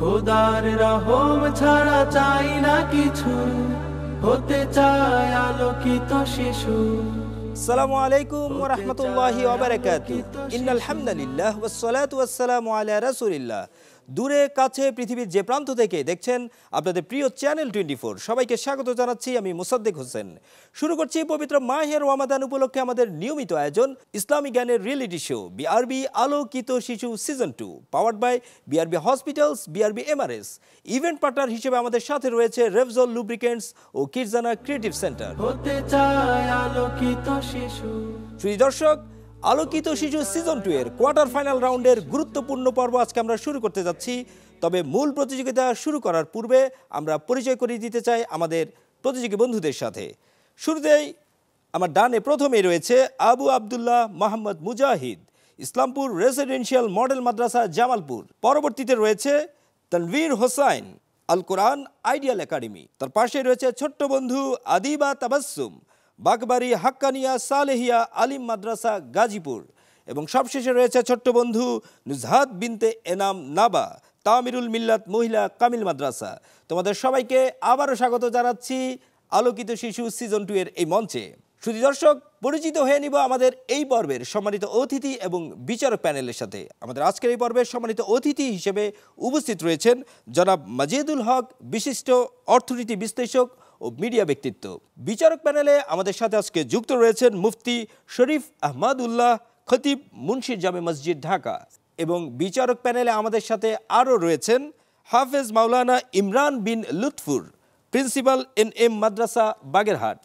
খোদার রহম ছাড়া চাই না কিছু, হতে চায় আলোকিত শিশু। আসসালামু আলাইকুম ওয়া রাহমাতুল্লাহি ওয়া বারাকাতুহু। ইন্নাল হামদালিল্লাহ ওয়াস সালাতু ওয়াস সালামু আলা রাসূলিল্লাহ। দূরে কাছে পৃথিবীর যে প্রান্ত থেকে দেখছেন আপনাদের প্রিয় চ্যানেল 24, সবাইকে স্বাগত জানাচ্ছি। আমি মুসাদ্দিক হোসেন। শুরু করছি পবিত্র মাহে রমাদান উপলক্ষে আমাদের নিয়মিত আয়োজন ইসলামী জ্ঞানের রিয়েলিটি শো বিআরবি আলোকিত শিশু season 2, powered by BRB hospitals, BRB MRS. Event partner হিসেবে আমাদের সাথে রয়েছে রেভজল লুব্রিকেন্টস ও কিডজানা ক্রিয়েটিভ সেন্টার। হতে চায় আলোকিত শিশু। প্রিয় দর্শক, আলোকিত শিশু সিজন 2 এর কোয়ার্টার ফাইনাল রাউন্ডের গুরুত্বপূর্ণ পর্ব আজকে আমরা শুরু করতে যাচ্ছি। তবে মূল প্রতিযোগিতা শুরু করার পূর্বে আমরা পরিচয় করিয়ে দিতে চাই আমাদের প্রতিযোগী বন্ধুদের সাথে। শুরুতেই আমার ডানে প্রথমেই রয়েছে আবু আবদুল্লাহ মোহাম্মদ মুজাহিদ, ইসলামপুর রেসিডেন্সিয়াল মডেল মাদ্রাসা জামালপুর। পরবর্তীতে রয়েছে তানভীর হোসাইন, আল কোরআন আইডিয়াল একাডেমি। তার পাশে রয়েছে ছোট্ট বন্ধু আদিবা তাবাসসুম, বাগবাড়ি হাক্কানিয়া সালেহিয়া আলিম মাদ্রাসা গাজীপুর। এবং সবশেষে রয়েছে ছোট্ট বন্ধু নুজহাত বিনতে এনাম নাবা, তামিরুল মিল্লাত মহিলা কামিল মাদ্রাসা। তোমাদের সবাইকে আবারও স্বাগত জানাচ্ছি আলোকিত শিশু সিজন 2 এর এই মঞ্চে। শুধু দর্শক, পরিচিত হয়ে নিব আমাদের এই পর্বের সম্মানিত অতিথি এবং বিচারক প্যানেলের সাথে। আমাদের আজকের এই পর্বের সম্মানিত অতিথি হিসেবে উপস্থিত রয়েছেন জনাব মাজেদুল হক, বিশিষ্ট অর্থনীতি বিশ্লেষক ও মিডিয়া ব্যক্তিত্ব। বিচারক প্যানেলে আমাদের সাথে আজকে যুক্ত রয়েছেন মুফতি শরীফ আহমদুল্লাহ, খতিব, মুন্সির জামে মসজিদ, ঢাকা। এবং বিচারক প্যানেলে আমাদের সাথে আরও রয়েছেন হাফেজ মাওলানা ইমরান বিন লুৎফুর, প্রিন্সিপাল এনএম মাদ্রাসা বাগেরহাট।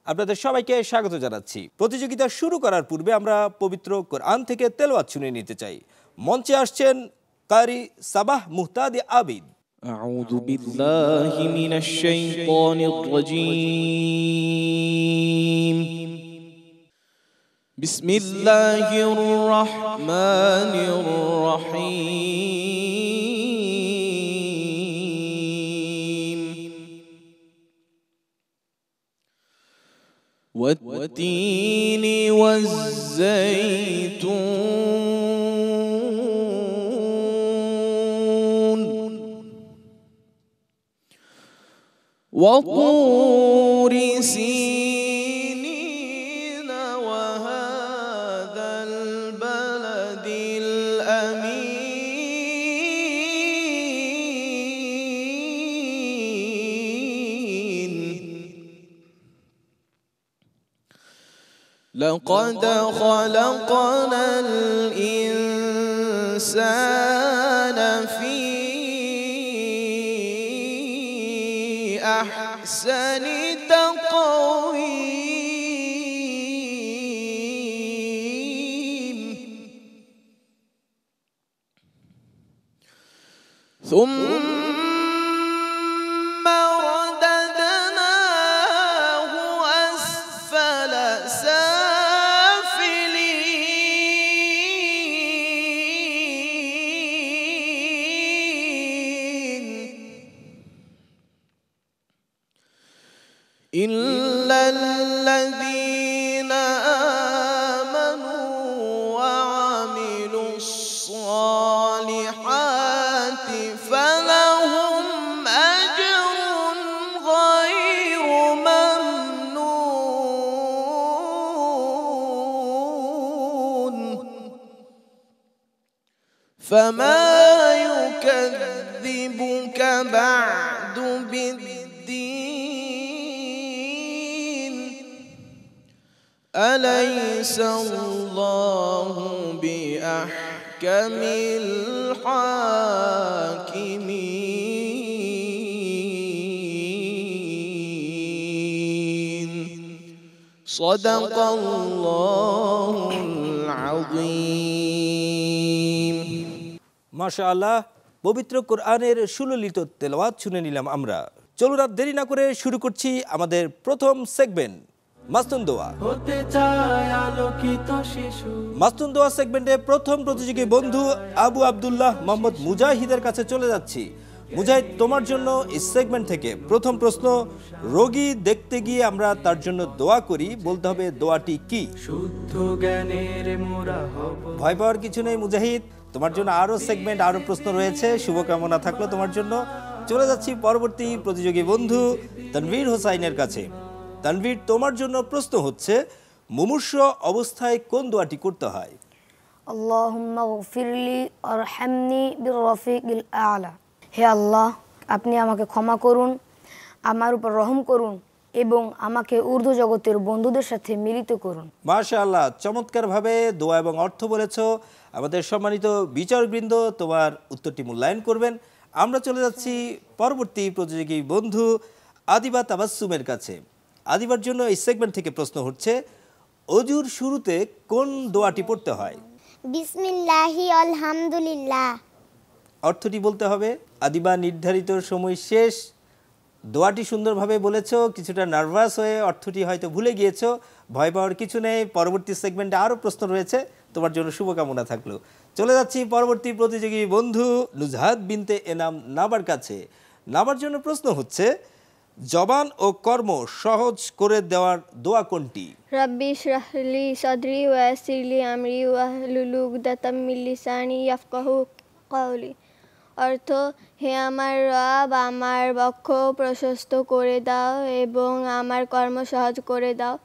আপনাদের সবাইকে স্বাগত জানাচ্ছি। প্রতিযোগিতা শুরু করার পূর্বে আমরা পবিত্র কোরআন থেকে তেলাওয়াত শুনে নিতে চাই। মঞ্চে আসছেন কারি সাবাহ মুহতাদি আবিদ। أعوذ بالله من الشيطان الرجيم. بسم الله الرحمن الرحيم. والتين والزيتون وطور سينين وهذا البلد الأمين. لقد خلقنا الإنسان في أحسن تقويم. ثم رددناه أسفل سافلين. إلا الذين آمنوا وعملوا الصالحات فلهم أجر غير ممنون. فما يكذبك بعد بالدين. أليس الله بأحكم الحاكمين. صدق الله العظيم. মাশাআল্লাহ, পবিত্র কোরআনের সুললিত তেলাওয়াত শুনে নিলাম আমরা। চলুন আর দেরি না করে শুরু করছি আমাদের প্রথম সেগমেন্ট, মাস্তুন দোয়া। হতে চায় আলোকিত শিশু। মাস্তুন দোয়া সেগমেন্টে প্রথম প্রতিযোগী বন্ধু আবু আবদুল্লাহ মোহাম্মদ মুজাহিদের কাছে চলে যাচ্ছি। মুজাহিদ, তোমার জন্য এই সেগমেন্ট থেকে প্রথম প্রশ্ন। রোগী দেখতে গিয়ে আমরা তার জন্য দোয়া করি, বলতে হবে দোয়াটি কি? শুদ্ধ জ্ঞানের মোরা হব। ভয় পাওয়ার কিছু নেই মুজাহিদ, তোমার জন্য আরো সেগমেন্ট, আরো প্রশ্ন রয়েছে, শুভকামনা থাকলো তোমার জন্য। চলে যাচ্ছি পরবর্তী প্রতিযোগী বন্ধু তানভীর হোসাইনের কাছে। তানভীর, তোমার জন্য প্রশ্ন হচ্ছে, মুমূর্ষু অবস্থায় কোন দোয়াটি করতে হয়? আল্লাহুম্মা গফিরলি ওয়ারহামনি বিররফিকিল আ'লা। হে আল্লাহ, আপনি আমাকে ক্ষমা করুন, আমার উপর রহম করুন এবং আমাকে ঊর্ধ্ব জগতের বন্ধুদের সাথে মিলিত করুন। মাশাআল্লাহ, চমৎকারভাবে দোয়া এবং অর্থ বলেছো। আমাদের সম্মানিত বিচারকবৃন্দ তোমার উত্তরটি মূল্যায়ন করবেন। আমরা চলে যাচ্ছি পরবর্তী প্রতিযোগী বন্ধু আদিবা তাবাসসুমের কাছে। আদিবার জন্য এই সেগমেন্ট থেকে প্রশ্ন হচ্ছে, অজুর শুরুতে কোন দোয়াটি পড়তে হয়? বিসমিল্লাহি আলহামদুলিল্লাহ। অর্থটি বলতে হবে। আদিবা, নির্ধারিত সময় শেষ। দোয়াটি সুন্দরভাবে বলেছো, কিছুটা নার্ভাস হয়ে অর্থটি হয়তো ভুলে গিয়েছো। ভয় পাওয়ার কিছু নেই, পরবর্তী সেগমেন্টে আরও প্রশ্ন রয়েছে, তোমার জন্য শুভকামনা থাকলো। চলে যাচ্ছি পরবর্তী প্রতিযোগী বন্ধু নুজহাত বিনতে এনাম নাবার কাছে। নাবার জন্য প্রশ্ন হচ্ছে, জবান ও কর্ম সহজ করে দেওয়ার দোয়া কোনটি? রাব্বি ইশরাহ লি সাদরি ওয়া ইয়াসসির লি আমরি ওয়াহলুল উকদাতাম মিন লিসানি ইয়াফকাহু কাওলি। অর্থ, হে আমার রব, আমার বক্ষ প্রশস্ত করে দাও এবং আমার কর্ম সহজ করে দাও।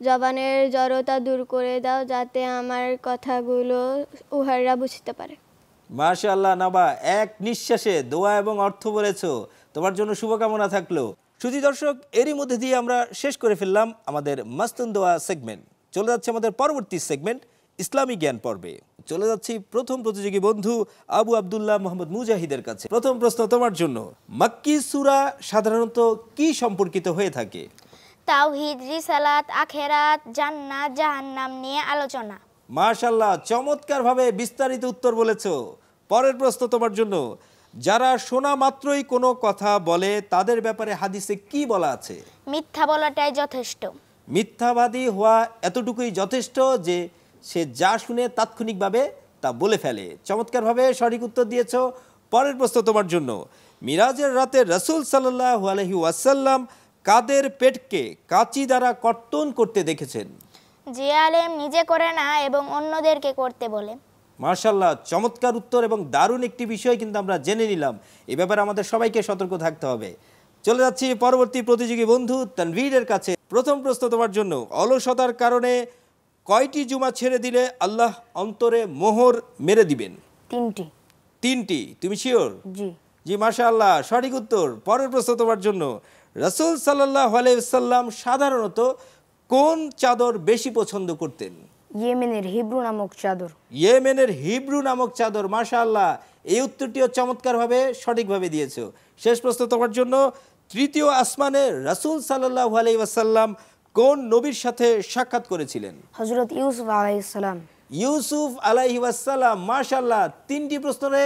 জবানের জড়তা দূর করে দাও, যাতে আমার কথাগুলো উহারা বুঝতে পারে। মাশাআল্লাহ নাবা, এক নিঃশ্বাসে দোয়া এবং অর্থ বলেছো, তোমার জন্য শুভকামনা থাকলো। সুধী দর্শক, এরই মধ্যে দিয়ে আমরা শেষ করে ফেললাম আমাদের মাস্তুন দোয়া সেগমেন্ট। চলে যাচ্ছে আমাদের পরবর্তী সেগমেন্ট ইসলামী জ্ঞান পর্বে। চলে যাচ্ছি প্রথম প্রতিযোগী বন্ধু আবু আব্দুল্লাহ মোহাম্মদ মুজাহিদের কাছে। প্রথম প্রশ্ন তোমার জন্য, মাক্কি সূরা সাধারণত কি সম্পর্কিত হয়ে থাকে? তাওহীদ, রিসালাত, আখিরাত, জান্নাত, জাহান্নাম নিয়ে আলোচনা। মাশাআল্লাহ, চমৎকারভাবে বিস্তারিত উত্তর বলেছো। পরের প্রশ্ন তোমার জন্য, যারা শোনা মাত্রই কোনো কথা বলে তাদের ব্যাপারে হাদিসে কি বলা আছে? মিথ্যা বলাটাই যথেষ্ট। মিথ্যাবাদী হওয়া এতটুকুই যথেষ্ট যে সে যা শুনে তাৎক্ষণিকভাবে তা বলে ফেলে। চমৎকারভাবে সঠিক উত্তর দিয়েছো। পরের প্রশ্ন তোমার জন্য, মিরাজের রাতে রাসূল সাল্লাল্লাহু আলাইহি ওয়াসাল্লাম কাদের পেটকে কাঁচি দ্বারা কর্তন করতে দেখেছেন? যে আলেম নিজে করে না এবং অন্যদেরকে করতে বলে। মাশাআল্লাহ, চমৎকার উত্তর এবং দারুণ একটি বিষয় কিন্তু আমরা জেনে নিলাম। এই ব্যাপারে আমাদের সবাইকে সতর্ক থাকতে হবে। চলে যাচ্ছি পরবর্তী প্রতিযোগী বন্ধু তানভীরের কাছে। প্রথম প্রশ্ন তোমার জন্য, অলসতার কারণে কয়টি জুমা ছেড়ে দিলে আল্লাহ অন্তরে মোহর মেরে দিবেন? তিনটি। তিনটি, তুমি শিওর? জি। জি, মাশাআল্লাহ, সঠিক উত্তর। পরের প্রশ্ন তোমার জন্য, রাসূল সাল্লাল্লাহু আলাইহি ওয়াসাল্লাম সাধারণত কোন চাদর বেশি পছন্দ করতেন? ইয়েমেনের হিব্রু নামক চাদর। ইয়েমেনের হিব্রু নামক চাদর। মাশাআল্লাহ, এই উত্তরটিও চমৎকারভাবে সঠিকভাবে দিয়েছো। শেষ প্রশ্ন তোমার জন্য, তৃতীয় আসমানে রাসূল সাল্লাল্লাহু আলাইহি ওয়াসাল্লাম কোন নবীর সাথে সাক্ষাৎ করেছিলেন? হযরত ইউসুফ আলাইহিস সালাম। ইউসুফ আলাইহি ওয়াসাল্লাম। মাশাআল্লাহ, তিনটি প্রশ্নে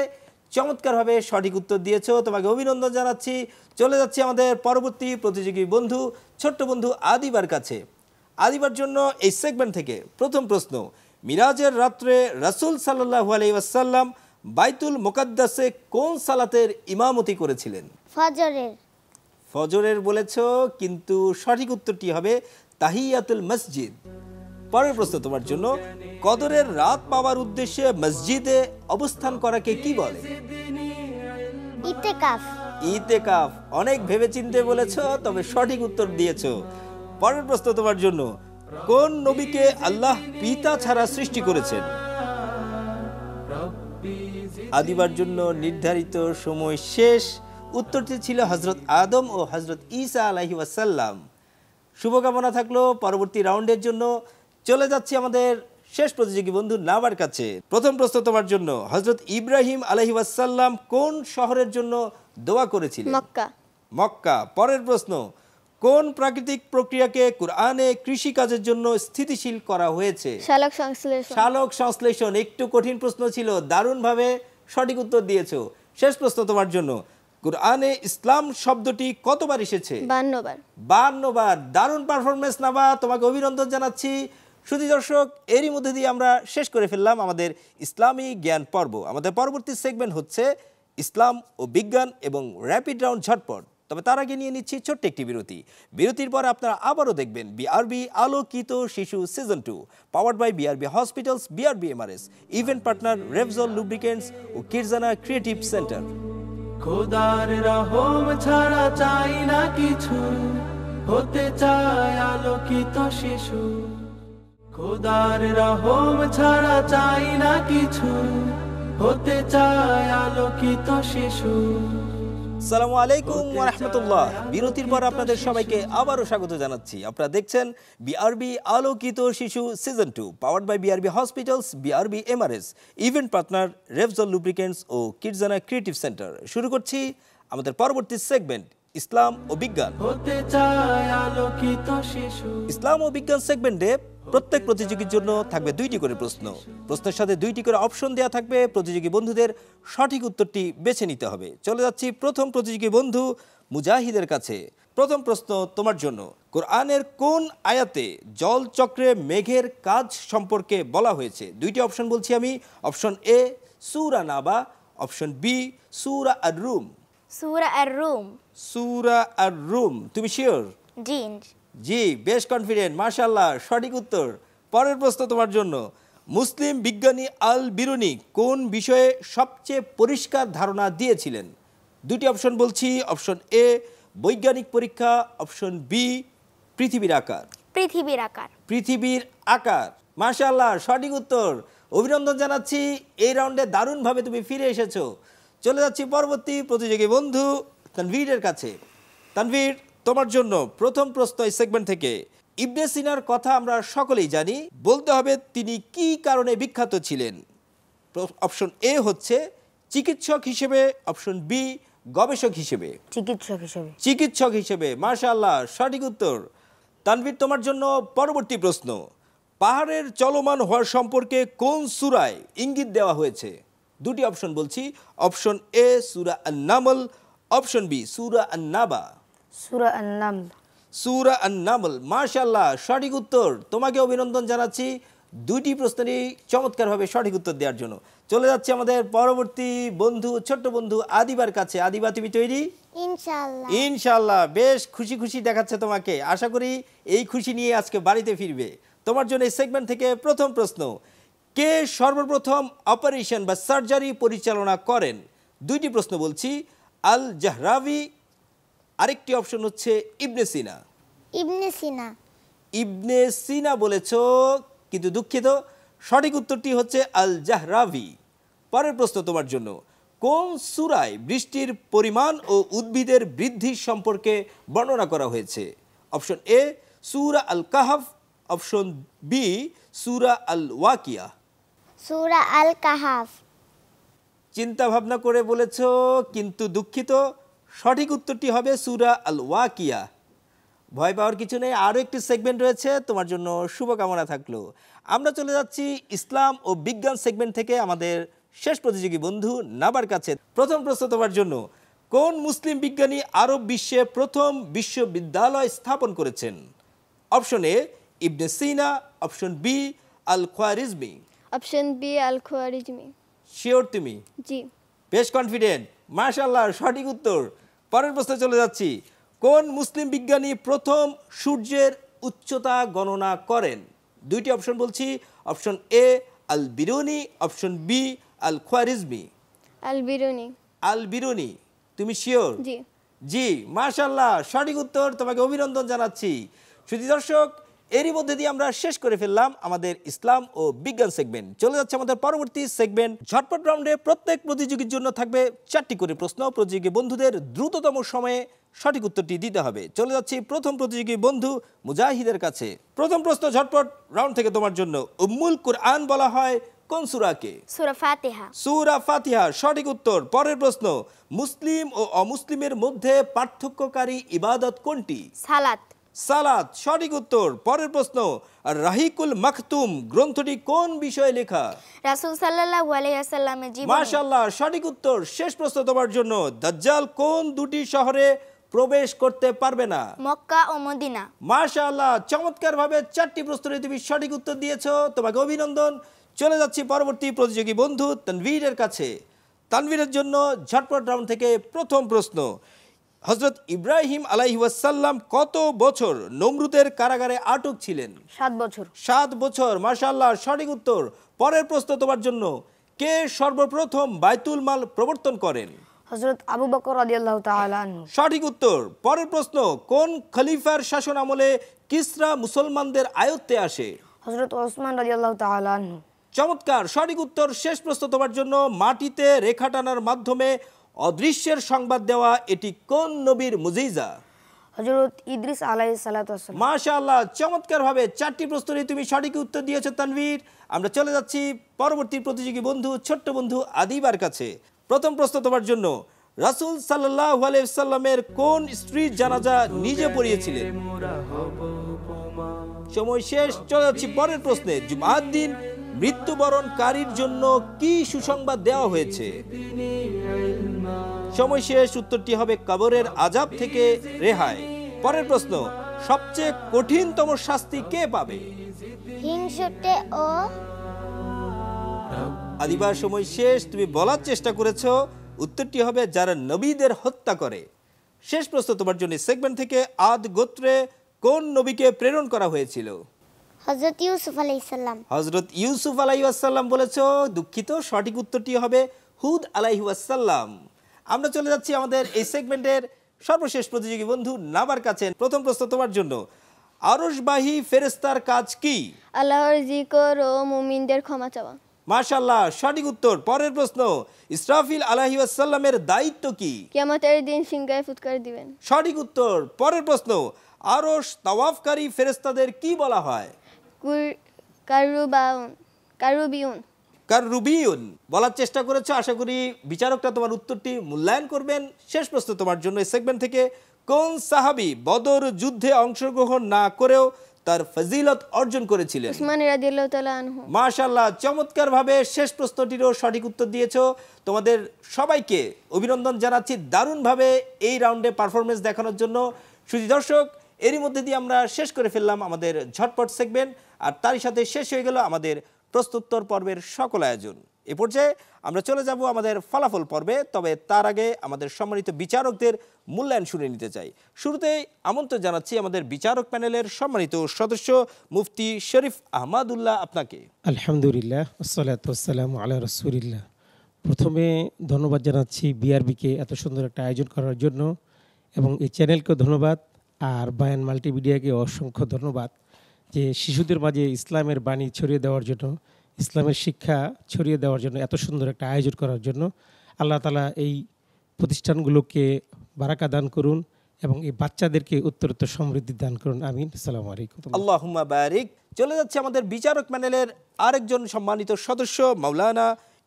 চমৎকারভাবে সঠিক উত্তর দিয়েছো, তোমাকে অভিনন্দন জানাচ্ছি। চলে যাচ্ছি আমাদের পরবর্তী প্রতিযোগী বন্ধু ছোট্ট বন্ধু আদিবার কাছে। আদিবার জন্য এই সেগমেন্ট থেকে প্রথম প্রশ্ন, মিরাজের রাত্রে রাসূল সাল্লাল্লাহু আলাইহি ওয়াসাল্লাম বাইতুল মুকাদ্দাসে কোন সালাতের ইমামতি করেছিলেন? ফজরের। ফজরের বলেছো, কিন্তু সঠিক উত্তরটি হবে তাহিয়াতুল মসজিদ। পরের প্রশ্ন তোমার জন্য, কদরের রাত পাওয়ার উদ্দেশ্যে মসজিদে অবস্থান করাকে কি বলে? ইতেকাফ। ইতেকাফ। অনেক ভেবেচিন্তে বলেছো, তবে সঠিক উত্তর দিয়েছো। পরের প্রশ্ন তোমার জন্য, কোন নবীকে আল্লাহ পিতা ছাড়া সৃষ্টি করেছেন? আদিবার জন্য নির্ধারিত সময় শেষ। উত্তরটি ছিল হযরত আদম ও হযরত ঈসা আলাইহি ওয়াসাল্লাম। শুভকামনা থাকলো পরবর্তী রাউন্ডের জন্য। চলে যাচ্ছি আমাদের শেষ প্রতিযোগী বন্ধু নাবার কাছে। প্রথম প্রশ্ন তোমার জন্য, হযরত ইব্রাহিম আলাইহি ওয়াসাল্লাম কোন শহরের জন্য দোয়া করেছিলেন? মক্কা। মক্কা। পরের প্রশ্ন, কোন প্রাকৃতিক প্রক্রিয়াকে কুরআনে কৃষি কাজের জন্য স্থিতিশীল করা হয়েছে? শালক সংশ্লেষণ। শালক সংশ্লেষণ। একটু কঠিন প্রশ্ন ছিল, দারুণভাবে সঠিক উত্তর দিয়েছো। শেষ প্রশ্ন তোমার জন্য, কুরআনে ইসলাম শব্দটি কতবার এসেছে? 52 বার। 52 বার। দারুণ পারফরমেন্স নাবা, তোমাকে অভিনন্দন জানাচ্ছি। সুধী দর্শক, এরই মধ্যে দিয়ে আমরা শেষ করে ফেললাম আমাদের ইসলামী জ্ঞান পর্ব। আমাদের পরবর্তী সেগমেন্ট হচ্ছে ইসলাম ও বিজ্ঞান এবং র্যাপিড রাউন্ড ঝটপট। তবে তার আগে নিয়ে নিচ্ছি ছোট্ট একটি বিরতি। বিরতির পর আপনারা আবারও দেখবেন বিআরবি আলোকিত শিশু season 2, powered by BRB hospitals, BRB MRS, event partner Revzol lubricants ও কিরজানা ক্রিয়েটিভ সেন্টার। খোদার রহম ছাড়া চাই না কিছু, হতে চায় আলোকিত শিশু। খোদার রহম ছাড়া চাই না কিছু, হতে চায় আলোকিত শিশু। আসসালামু আলাইকুম ওয়া রাহমাতুল্লাহ। বিরতির পর আপনাদের সবাইকে আবারও স্বাগত জানাচ্ছি। আপনারা দেখছেন বিআরবি আলোকিত শিশু season 2, powered by BRB hospitals, BRB MRS, event partner Revzol lubricants ও কিরজানা ক্রিয়েটিভ সেন্টার। শুরু করছি আমাদের পরবর্তী সেগমেন্ট, ইসলাম ও বিজ্ঞান। হতে চায় আলোকিত শিশু। ইসলাম ও বিজ্ঞান সেগমেন্টে প্রত্যেক প্রতিযোগীর জন্য থাকবে 2টি করে প্রশ্ন। প্রশ্নের সাথে 2টি করে অপশন দেওয়া থাকবে। প্রতিযোগী বন্ধুদের সঠিক উত্তরটি বেছে নিতে হবে। চলে যাচ্ছি প্রথম প্রতিযোগী বন্ধু মুজাহিদের কাছে। প্রথম প্রশ্ন তোমার জন্য। কোরআনের কোন আয়াতে জল চক্রে মেঘের কাজ সম্পর্কে বলা হয়েছে? 2টি অপশন বলছি আমি। অপশন এ সূরা নাবা, অপশন বি সূরা আর-রুম। সূরা আর-রুম। সূরা আর-রুম, তুমি শিওর? জি। জি, বেশ কনফিডেন্ট, মাশাআল্লাহ, সঠিক উত্তর। পরের প্রশ্ন তোমার জন্য। মুসলিম বিজ্ঞানী আল বিরুনি কোন বিষয়ে সবচেয়ে পরিষ্কার ধারণা দিয়েছিলেন? 2টি অপশন বলছি। অপশন এ বৈজ্ঞানিক পরীক্ষা, অপশন বি পৃথিবীর আকার। পৃথিবীর আকার। পৃথিবীর আকার, মাশাআল্লাহ, সঠিক উত্তর। অভিনন্দন জানাচ্ছি, এই রাউন্ডে দারুণভাবে তুমি ফিরে এসেছো। চলে যাচ্ছি পরবর্তী প্রতিযোগী বন্ধু তানভীরের কাছে। তানভীর, তোমার জন্য প্রথম প্রশ্ন এই সেগমেন্ট থেকে। ইবনে সিনার কথা আমরা সকলেই জানি, বলতে হবে তিনি কি কারণে বিখ্যাত ছিলেন? অপশন এ হচ্ছে চিকিৎসক হিসেবে, অপশন বি গবেষক হিসেবে। চিকিৎসক হিসেবে, মাশাআল্লাহ, সঠিক উত্তর। তানভীর, তোমার জন্য পরবর্তী প্রশ্ন। পাহাড়ের চলমান হওয়ার সম্পর্কে কোন সূরায় ইঙ্গিত দেওয়া হয়েছে? 2টি অপশন বলছি। অপশন এ সূরা আন-নামল, অপশন বি সূরা আন-নাবা। সূরা আন-নামল, মাশাআল্লাহ, সঠিক উত্তর। তোমাকে অভিনন্দন জানাচ্ছি 2টি প্রশ্নেরই চমৎকারভাবে সঠিক উত্তর দেওয়ার জন্য। চলে যাচ্ছে আমাদের পরবর্তী বন্ধু, ছোট্ট বন্ধু আদিবার কাছে। আদিবা, তুমি তৈরি? ইনশাআল্লাহ। ইনশাআল্লাহ, বেশ খুশি খুশি দেখাচ্ছে তোমাকে। আশা করি এই খুশি নিয়ে আজকে বাড়িতে ফিরবে। তোমার জন্য এই সেগমেন্ট থেকে প্রথম প্রশ্ন। কে সর্বপ্রথম অপারেশন বা সার্জারি পরিচালনা করেন? 2টি প্রশ্ন বলছি। আল জাহরাবি, আরেকটি অপশন হচ্ছে ইবনে সিনা। ইবনে সিনা বলেছ, কিন্তু দুঃখিত, সঠিক উত্তরটি হচ্ছে আল জাহরাবি। পরের প্রশ্ন তোমার জন্য। কোন সূরায় বৃষ্টির পরিমাণ ও উদ্ভিদের বৃদ্ধি সম্পর্কে বর্ণনা করা হয়েছে? অপশন এ সূরা আল কাহাফ, অপশন বি সূরা আল ওয়াকিয়া। সূরা আল কাহাফ। চিন্তা ভাবনা করে বলেছ, কিন্তু দুঃখিত, সঠিক উত্তরটি হবে সূরা আল ওয়াকিয়া। ভয় পাওয়ার কিছু নেই, আরও একটি সেগমেন্ট রয়েছে, তোমার জন্য শুভকামনা থাকলো। আমরা চলে যাচ্ছি ইসলাম ও বিজ্ঞান সেগমেন্ট থেকে আমাদের শেষ প্রতিযোগী বন্ধু নাবার কাছে। প্রথম প্রশ্ন তোমার জন্য। কোন মুসলিম বিজ্ঞানী আরব বিশ্বে প্রথম বিশ্ববিদ্যালয় স্থাপন করেছেন? Option A Ibn Sina, option B Al Khwarizmi. Option B Al Khwarizmi. Sure তুমি? জি। বেশ কনফিডেন্ট, মাশাআল্লাহ, সঠিক উত্তর। পরের প্রশ্নে চলে যাচ্ছি। কোন মুসলিম বিজ্ঞানী প্রথম সূর্যের উচ্চতা গণনা করেন? 2টি অপশন বলছি। Option A Al Biruni, option B Al Khwarizmi. Al Biruni, তুমি শিওর? জি। জি, মাশাআল্লাহ, সঠিক উত্তর। তোমাকে অভিনন্দন জানাচ্ছি। শুধু দর্শক, এরই মধ্যে দিয়ে আমরা শেষ করে ফেললাম আমাদের ইসলাম ও বিজ্ঞান সেগমেন্ট। চলে যাচ্ছে আমাদের পরবর্তী সেগমেন্ট ঝটপট রাউন্ডে। প্রত্যেক প্রতিযোগীর জন্য থাকবে 4টি করে প্রশ্ন। প্রতিযোগী বন্ধুদের দ্রুততম সময়ে সঠিক উত্তরটি দিতে হবে। চলে যাচ্ছি প্রথম প্রতিযোগী বন্ধু মুজাহিদের কাছে। প্রথম প্রশ্ন ঝটপট রাউন্ড থেকে তোমার জন্য। উম্মুল কুরআন বলা হয় কোন সূরাকে? সূরা ফাতিহা। সূরা ফাতিহা, সঠিক উত্তর। পরের প্রশ্ন। মুসলিম ও অমুসলিমের মধ্যে পার্থক্যকারী ইবাদত কোনটি? সালাত। সালাত, সঠিক উত্তর। পরের প্রশ্ন। রাহিকুল মাকতুম গ্রন্থটি কোন বিষয়ে লেখা? রাসূল সাল্লাল্লাহু আলাইহি ওয়াসাল্লামের জীবনী। মাশাআল্লাহ, সঠিক উত্তর। শেষ প্রশ্ন তোমার জন্য। দাজ্জাল কোন 2টি শহরে প্রবেশ করতে পারবে না? মক্কা ও মদিনা। মাশাআল্লাহ, চমৎকারভাবে 4টি প্রশ্নের তুমি সঠিক উত্তর দিয়েছো, তোমাকে অভিনন্দন। চলে যাচ্ছি পরবর্তী প্রতিযোগী বন্ধু তানভীরের কাছে। তানভীরের জন্য ঝটপট রাউন্ড থেকে প্রথম প্রশ্ন। হযরত ইব্রাহিম আলাইহিস সালাম কত বছর নমরুদের কারাগারে আটক ছিলেন? 7 বছর। 7 বছর। মাশাআল্লাহ, সঠিক উত্তর। পরের প্রশ্ন তোমার জন্য, কে সর্বপ্রথম বাইতুল মাল প্রবর্তন করেন? হযরত আবু বকর রাদিয়াল্লাহু তাআলা আনহু। সঠিক উত্তর। পরের প্রশ্ন, কোন খলিফার শাসন আমলে কিসরা মুসলমানদের আয়ত্তে আসে? হযরত ওসমান রাদিয়াল্লাহু তাআলা আনহু। চমৎকার, সঠিক উত্তর। শেষ প্রশ্ন তোমার জন্য, মাটিতে রেখা টানার মাধ্যমে অদৃশ্যের সংবাদ দেওয়া এটি কোন নবীর মুজিজা? হযরত ইদ্রিস আলাইহিস সালাতু ওয়াস সালাম। মাশাআল্লাহ, চমৎকারভাবে 4টি প্রশ্নের তুমি সঠিক উত্তর দিয়েছো তানভীর। আমরা চলে যাচ্ছি পরবর্তী প্রতিযোগী বন্ধু, ছোট্ট বন্ধু আদিবার কাছে। প্রথম প্রশ্ন তোমার জন্য, রাসূল সাল্লাল্লাহু আলাইহি ওয়াসাল্লামের কোন স্ত্রীর জানাজা নিজে পড়িয়েছিলেন? সময় শেষ। চলে যাচ্ছি পরের প্রশ্নে। জুমার দিন মৃত্যুবরণকারীর জন্য কি সুসংবাদ দেওয়া হয়েছে? সময় শেষ। উত্তরটি হবে কবরের আযাব থেকে রেহাই। পরের প্রশ্ন, সবচেয়ে কঠিনতম শাস্তি কে পাবে? হিংসুটে ও আদিবার সময় শেষ। তুমি বলার চেষ্টা করেছো, উত্তরটি হবে যারা নবীদের হত্যা করে। শেষ প্রশ্ন তোমার জন্য, সেগমেন্ট থেকে আদ গোত্রে কোন নবীকে প্রেরণ করা হয়েছিল? হযরত ইউসুফ আলাইহিস সালাম। হযরত ইউসুফ আলাইহিস সালাম বলেছো, দুঃখিত, সঠিক উত্তরটি হবে হুদ আলাইহিস সালাম। আমরা চলে যাচ্ছি আমাদের এই সেগমেন্টের সর্বশেষ প্রতিযোগী বন্ধু নাবার কাছে। প্রথম প্রশ্ন তোমার জন্য, আরশবাহী ফেরেশতার কাজ কি? আল্লাহর জিকর ও মুমিনদের ক্ষমা চাওয়া। মাশাআল্লাহ, সঠিক উত্তর। পরের প্রশ্ন, ইসরাফিল আলাইহিস সালামের দায়িত্ব কি? কিয়ামতের দিন সিংহায় ফুৎকার দিবেন। সঠিক উত্তর। পরের প্রশ্ন, আরশ তাওয়াফকারী ফেরেশতাদের কি বলা হয়? কারুবিউন। কাররুবিউন বলার চেষ্টা করেছো, আশা করি বিচারকরা তোমার উত্তরটি মূল্যায়ন করবেন। শেষ প্রশ্ন তোমার জন্য এই সেগমেন্ট থেকে, কোন সাহাবী বদর যুদ্ধে অংশগ্রহণ না করেও তার ফজিলত অর্জন করেছিলেন? উসমান রাদিয়াল্লাহু তাআলা আনহু। মাশাআল্লাহ, চমৎকারভাবে শেষ প্রশ্নটিরও সঠিক উত্তর দিয়েছো। তোমাদের সবাইকে অভিনন্দন জানাচ্ছি দারুণভাবে এই রাউন্ডে পারফরমেন্স দেখানোর জন্য। সুধী দর্শক, এরই মধ্যে দিয়ে আমরা শেষ করে ফেললাম আমাদের ঝটপট সেগমেন্ট, আর তারই সাথে শেষ হয়ে গেল আমাদের প্রশ্নোত্তর পর্বের সকল আয়োজন। এ পর্যায়ে আমরা চলে যাব আমাদের ফলাফল পর্বে, তবে তার আগে আমাদের সম্মানিত বিচারকদের মূল্যায়ন শুনে নিতে চাই। শুরুতেই আমন্ত্রণ জানাচ্ছি আমাদের বিচারক প্যানেলের সম্মানিত সদস্য মুফতি শরীফ আহমদুল্লাহ আপনাকে। আলহামদুলিল্লাহ, আসসালাতু ওয়াসসালামু আলা রাসূলিল্লাহ। প্রথমে ধন্যবাদ জানাচ্ছি বিআরবিকে এত সুন্দর একটা আয়োজন করার জন্য, এবং এই চ্যানেলকে ধন্যবাদ, আর বায়ান মাল্টিমিডিয়াকে অসংখ্য ধন্যবাদ যে শিশুদের মাঝে ইসলামের বাণী ছড়িয়ে দেওয়ার জন্য, ইসলামের শিক্ষা ছড়িয়ে দেওয়ার জন্য এত সুন্দর একটা আয়োজন করার জন্য। আল্লাহ তাআলা এই প্রতিষ্ঠানগুলোকে বারাকা দান করুন এবং এই বাচ্চাদেরকে উত্তরোত্তর সমৃদ্ধি দান করুন। আমিন। আসসালামু আলাইকুম। আল্লাহুম্মা বারিক। চলে যাচ্ছে আমাদের বিচারক প্যানেলের আরেকজন সম্মানিত সদস্য মাওলানা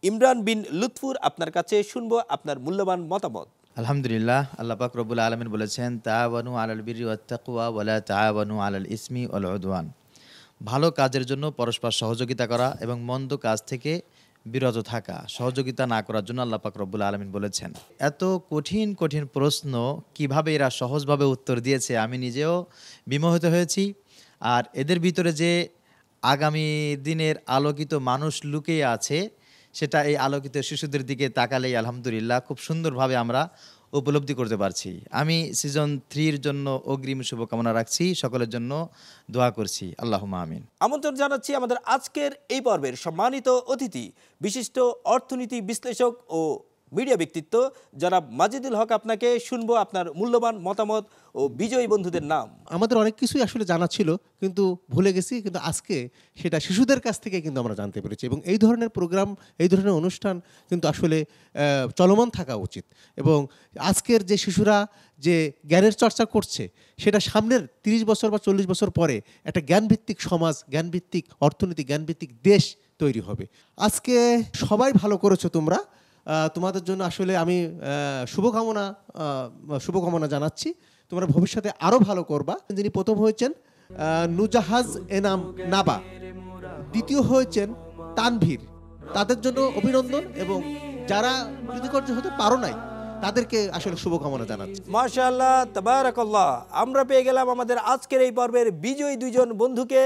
ইমরান বিন লুৎফুর আপনার কাছে, শুনবো আপনার মূল্যবান মতামত। আলহামদুলিল্লাহ, আল্লাহ পাক রব্বুল আলামিন বলেছেন, তাআওয়ানু আলাল বিররি ওয়াত তাকওয়া ওয়া লা তাআওয়ানু আলাল ইসমি ওয়াল উদওয়ান। ভালো কাজের জন্য পরস্পর সহযোগিতা করা এবং মন্দ কাজ থেকে বিরত থাকা, সহযোগিতা না করার জন্য আল্লাহ পাক রব্বুল আলামিন বলেছেন। এত কঠিন কঠিন প্রশ্ন কিভাবে এরা সহজভাবে উত্তর দিয়েছে, আমি নিজেও বিমোহিত হয়েছি। আর এদের ভিতরে যে আগামী দিনের আলোকিত মানুষ লুকিয়ে আছে, সেটা এই আলোকিত শিশুদের দিকে তাকালেই আলহামদুলিল্লাহ খুব সুন্দরভাবে আমরা উপলব্ধি করতে পারছি। আমি সিজন 3-র জন্য অগ্রিম শুভকামনা রাখছি, সকলের জন্য দোয়া করছি। আল্লাহুম্মা আমিন। আমন্ত্রণ জানাচ্ছি আমাদের আজকের এই পর্বের সম্মানিত অতিথি, বিশিষ্ট অর্থনীতি বিশ্লেষক ও মিডিয়া ব্যক্তিত্ব জনাব মাজিদুল হক আপনাকে, শুনবো আপনার মূল্যবান মতামত ও বিজয়ী বন্ধুদের নাম। আমাদের অনেক কিছুই আসলে জানা ছিল কিন্তু ভুলে গেছি, কিন্তু আজকে সেটা শিশুদের কাছ থেকে কিন্তু আমরা জানতে পেরেছি, এবং এই ধরনের প্রোগ্রাম, এই ধরনের অনুষ্ঠান কিন্তু আসলে চলমান থাকা উচিত। এবং আজকের যে শিশুরা যে জ্ঞানের চর্চা করছে, সেটা সামনের 30 বছর বা 40 বছর পরে একটা জ্ঞানভিত্তিক সমাজ, জ্ঞানভিত্তিক অর্থনীতি, জ্ঞানভিত্তিক দেশ তৈরি হবে। আজকে সবাই ভালো করেছো তোমরা, তোমাদের জন্য আসলে আমি শুভকামনা জানাচ্ছি। তোমরা ভবিষ্যতে আরও ভালো করবা। যিনি প্রথম হয়েছেন নুজাহাজ এনাম নাবা, দ্বিতীয় হয়েছেন তানভীর, তাদের জন্য অভিনন্দন, এবং যারা কৃতকার্য হতে পারো নাই তাদেরকে আসলে শুভকামনা জানাচ্ছি। মাশাআল্লাহ, তাবারাকাল্লাহ। আমরা পেয়ে গেলাম আমাদের আজকের এই পর্বের বিজয়ী দুইজন বন্ধুকে,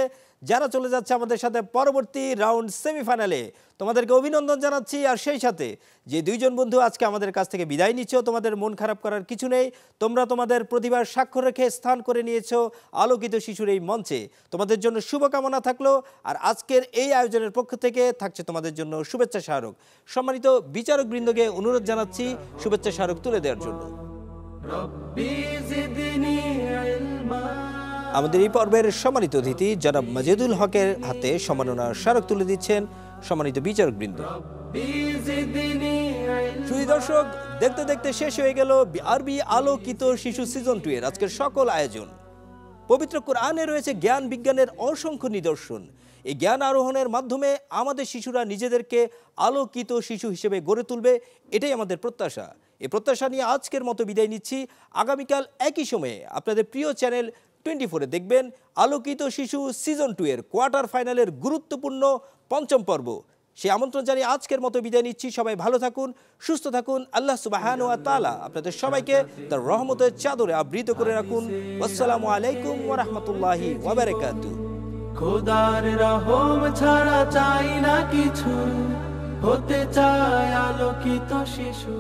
যারা চলে যাচ্ছে আমাদের সাথে পরবর্তী রাউন্ড সেমিফাইনালে। তোমাদেরকে অভিনন্দন জানাচ্ছি। আর সেই সাথে যে দুইজন বন্ধু আজকে আমাদের কাছ থেকে বিদায় নিচ্ছ, তোমাদের মন খারাপ করার কিছু নেই। তোমরা তোমাদের প্রতিভার স্বাক্ষর রেখে স্থান করে নিয়েছো আলোকিত শিশুর এই মঞ্চে। তোমাদের জন্য শুভকামনা থাকলো। আর আজকের এই আয়োজনের পক্ষ থেকে থাকছে তোমাদের জন্য শুভেচ্ছা স্মারক। সম্মানিত বিচারক বৃন্দকে অনুরোধ জানাচ্ছি শুভেচ্ছা স্মারক তুলে দেওয়ার জন্য। আমাদের এই পর্বের সম্মানিত অতিথি জনাব মাজেদুল হকের হাতে সম্মাননার স্মারক তুলে দিচ্ছেন সম্মানিত বিচারক বৃন্দ। সুধী দর্শক, দেখতে দেখতে শেষ হয়ে গেল আরবি আলোকিত শিশু সিজন 2 এর আজকের সকল আয়োজন। পবিত্র কোরআনে রয়েছে জ্ঞান বিজ্ঞানের অসংখ্য নিদর্শন। এই জ্ঞান আরোহণের মাধ্যমে আমাদের শিশুরা নিজেদেরকে আলোকিত শিশু হিসেবে গড়ে তুলবে, এটাই আমাদের প্রত্যাশা। এই প্রত্যাশা নিয়ে আজকের মতো বিদায় নিচ্ছি। আগামীকাল একই সময়ে আপনাদের প্রিয় চ্যানেল 24-এ দেখবেন আলোকিত শিশু সিজন 2 এর কোয়ার্টার ফাইনালের গুরুত্বপূর্ণ 5ম পর্ব। সেই আমন্ত্রণ জানিয়ে আজকের মতো বিদায় নিচ্ছি। সবাই ভালো থাকুন, সুস্থ থাকুন। আল্লাহ সুবহানাহু ওয়া তাআলা আপনাদের সবাইকে তার রহমতের চাদরে আবৃত করে রাখুন। আসসালামু আলাইকুম ওয়া রাহমাতুল্লাহি ওয়া বারাকাতুহু। খোদার রহম ছাড়া চাই না কিছু, হতে চায় আলোকিত শিশু।